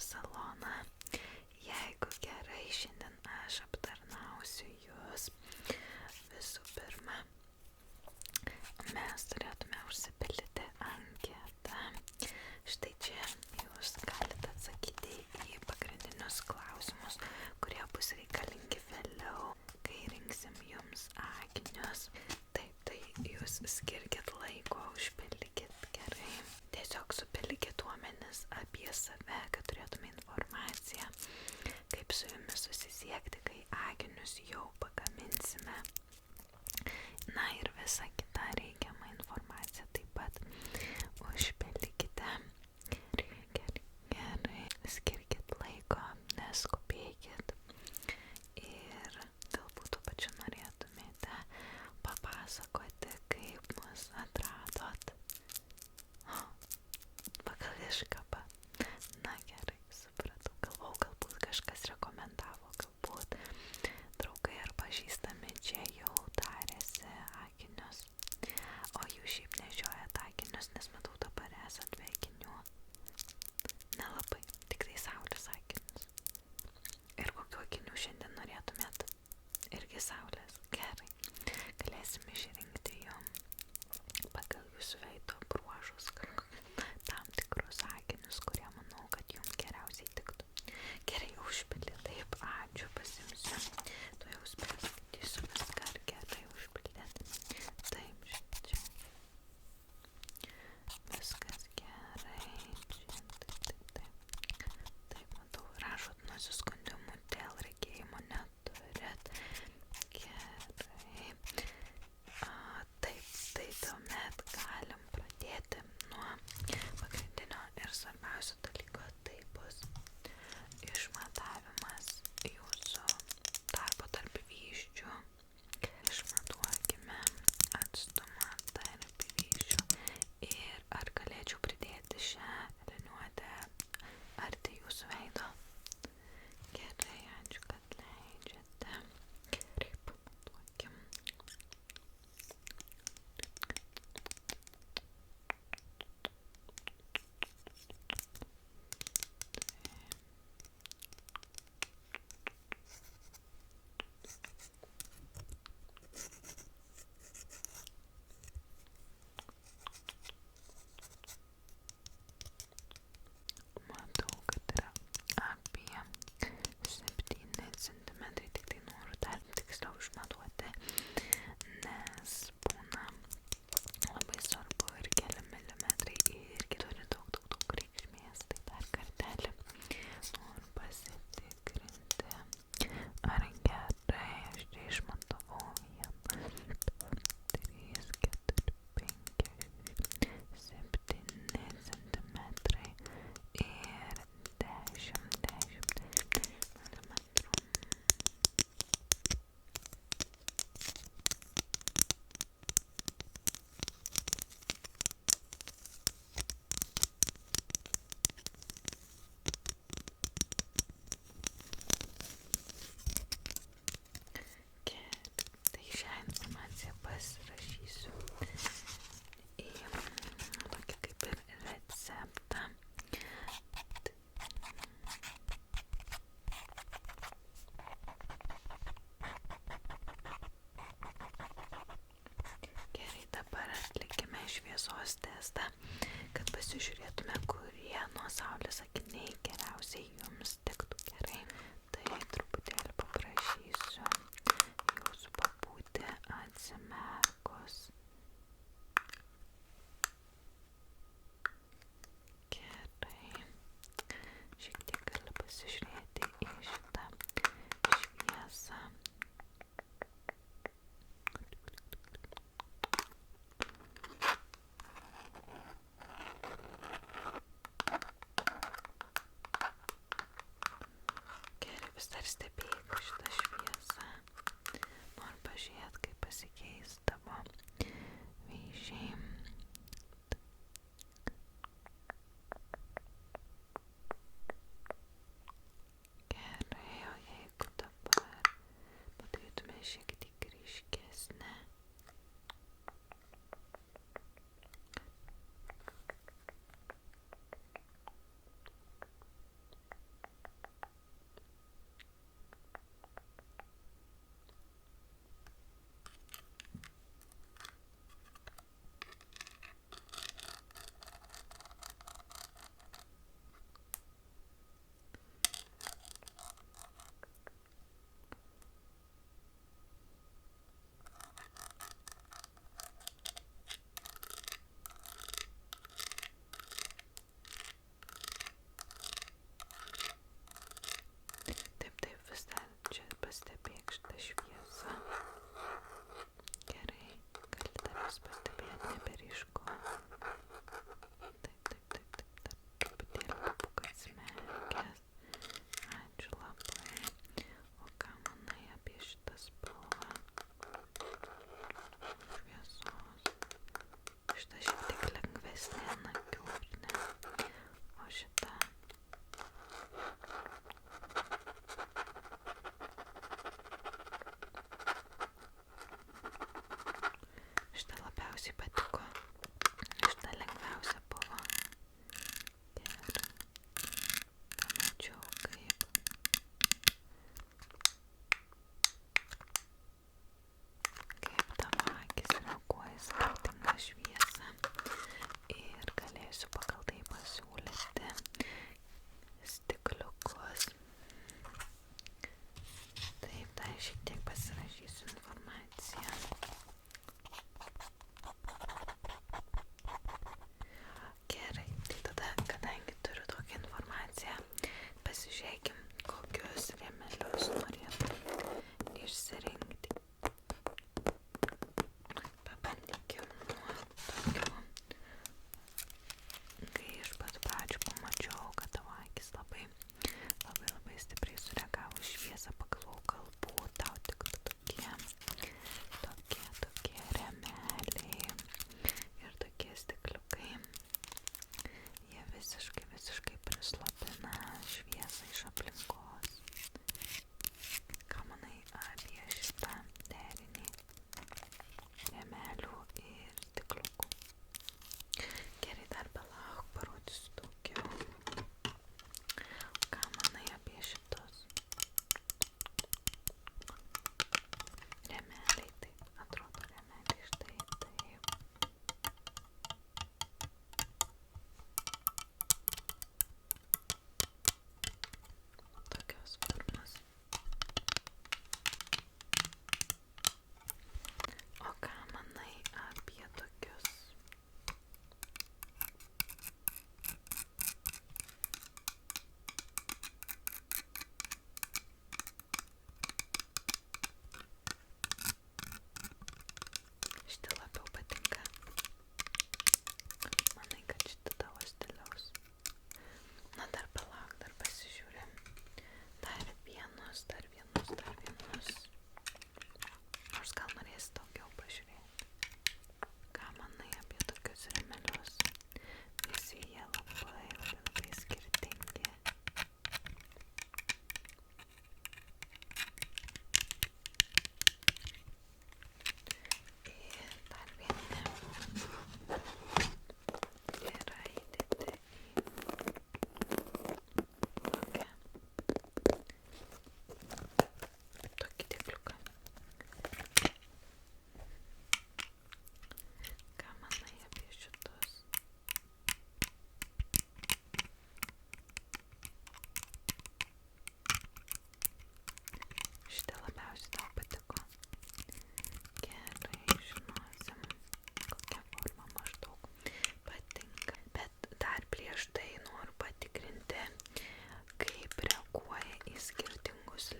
saloną. Jeigu gerai, šiandien aš aptarnausiu jūs. Visų pirma, mes turėtume užsipildyti anketą. Štai čia jūs galite atsakyti į pagrindinius klausimus, kurie bus reikalingi vėliau, kai rinksim jums akinius. Taip, tai jūs skirkit laiko, užpildykit gerai. Tiesiog supildykit duomenis apie save, kad turėtume informaciją, kaip su jumis susisiekti, kai akinius jau pagaminsime. Na ir visą kitą reikiamą informaciją taip pat užpildykite. Gerai, skirkit laiko, neskubėkit. Ir galbūt tuo pačiu norėtumėte papasakoti, kaip mus atradot. Pagal iškabą. Na gerai, supratau. Galbūt kažkas rekomendavo, galbūt draugai ar pažįstami čia jau darėsi akinius. O jūs šiaip nešiojat akinius, nes matau dabar esat be akinių. Nelabai, tik tai saulės akinius. Ir kokių akinių šiandien norėtumėt? Irgi saulės. Gerai. Galėsim išrinkti jum pagal jūsų veido bruožus tam tikrus akinius, kurie manau, kad jum geriausiai tiktų. Gerai, užpildė. Taip, ačiū, pasimsiu. Tu jau perskaitysiu viską, ar gerai užpildėt. Taip, čia. Viskas gerai. Taip, matau, rašot nusiskundimų dėl regėjimo neturit. Gerai. Taip, tai tuomet galim pradėti nuo pagrindinio ir svarbiausio dalyko. Tai bus išmatavimas jūsų tarpo tarp vyzdžių. Išmatuokime atstumą tarp vyzdžių. Ir ar galėčiau pridėti šią liniuotę arti jūsų veido? Gerai, ačiū, kad leidžiate. Gerai, pamatuokim. Matau, kad yra apie 7 centimetrai, tik tai noriu dar tiksliau išmatuoti, nes būna labai svarbu ir keli milimetrai irgi turi daug reikšmės. Tai dar kartelį noriu pasitikrinti, ar gerai aš čia išmatavau 1, 2, 3, 4, 5, 7 centimetrai ir 10 milimetrų. Tai šią informaciją pasirašysiu į tokį kaip ir receptą. Gerai, dabar atlikime šviesos testą, kad pasižiūrėtume, kurie nuo saulės akiniai geriausiai jums tiktų. Gerai, tai truputėlį paprašysiu jūsų pabūti atsimerkus. Gerai, šiek tiek gali pasižiūrėti į šitą šviesą. Gerai, vis dar stebėjau šitą šviesą. Noriu pažiūrėti, kaip pasikeis tavo vyzdžiai. Gerai, o jeigu dabar padarytume šiek tiek ryškesnę.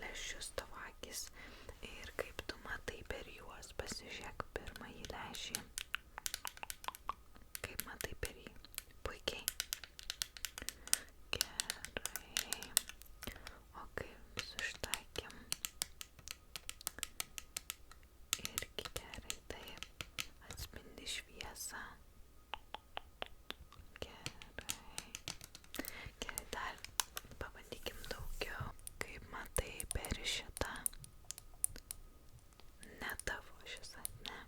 lęšius tavo akis ir kaip tu matai per juos. Pasižiūrėk pirmąjį lęšį. Kaip matai per jį? Puikiai. Gerai. O kaip su šita akim? Irgi gerai, taip. Atspindi šviesą. Gerai. Gerai, dar pabandykim daugiau. Kaip matai per šitą? Ne tavo šis, ne?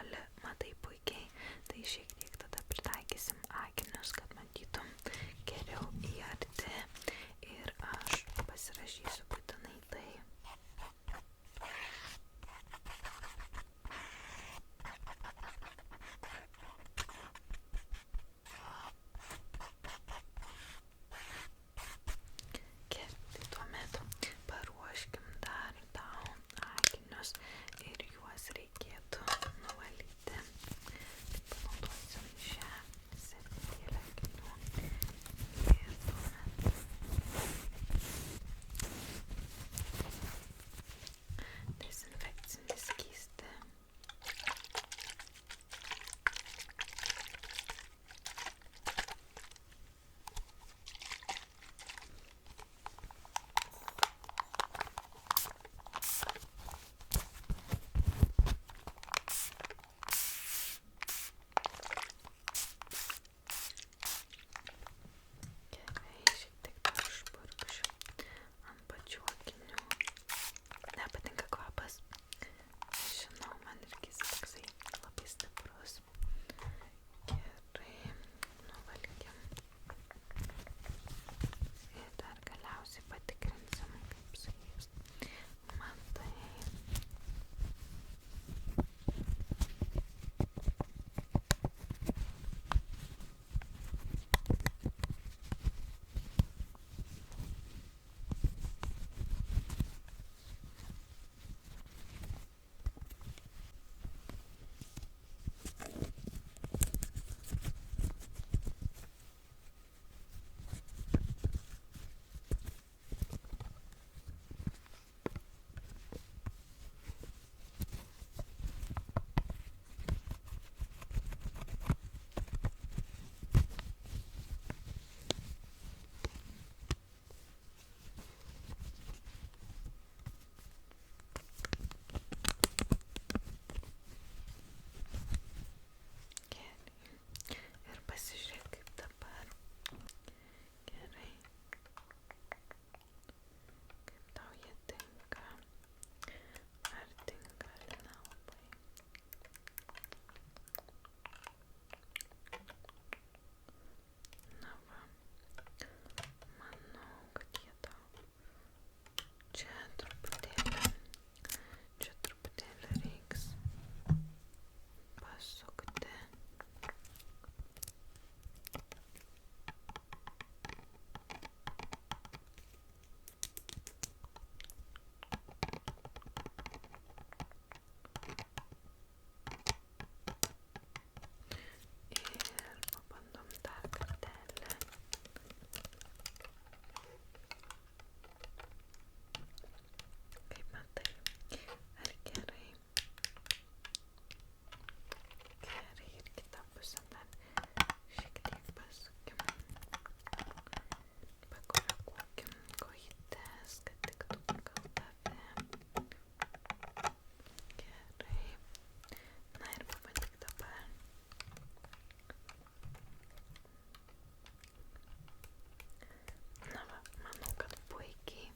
toli matai puikiai, tai šiek tiek tada pritaikysim akinius, kad matytum geriau į arti ir aš pasirašysiu būtinai tai. Tai tuomet paruoškim dar tau akinius ir juos reikėtų nuvalyti. Tai panaudosim šią servetėlę akinių ir tuomet dezinfekcinį skystį. Gerai, šiek tiek dar užpurkšiu ant pačių akinių. Nepatinka kvapas. Žinau, man irgi jis toksai labai stiprus. Gerai, nuvalkim. Ir dar galiausiai patikrinsim, kaip su jais. Matai. Ir pasižiūrėk, kaip dabar. Gerai. Kaip tau jie tinka. Ar tinka ar nelabai. Na va. Manau, kad jie tau čia truputėlį reiks pasukti. Ir pabandom dar kartelį. Kaip matai, ar gerai? Gerai, ir kitą pusę dar šiek tiek pasukim. Pakoreguokim kojytes, kad tiktų pagal tave. Gerai. Na ir pabandyk dabar. Na va, manau, kad puikiai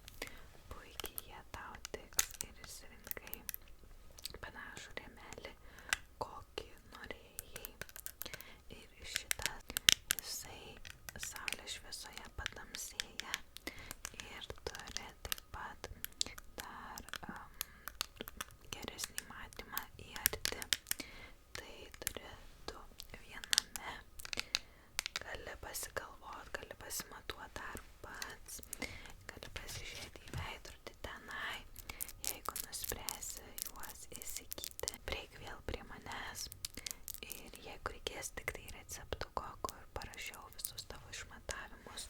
jie tau tiks ir išsirinkai panašų rėmelį, kokį norėjai. Ir šitas, jisai saulės šviesoje patamsėja ir turi taip pat dar geresnį matymą į arti. Tai turėtų viename. Gali pasigalvot, gali pasimatuot dar pats, gali pasižiūrėti į veidrodį tenai. Jeigu nuspręsi juos įsigyti, prieik vėl prie manęs ir jeigu reikės tik tai receptuko, kur parašiau visus tavo išmatavimus,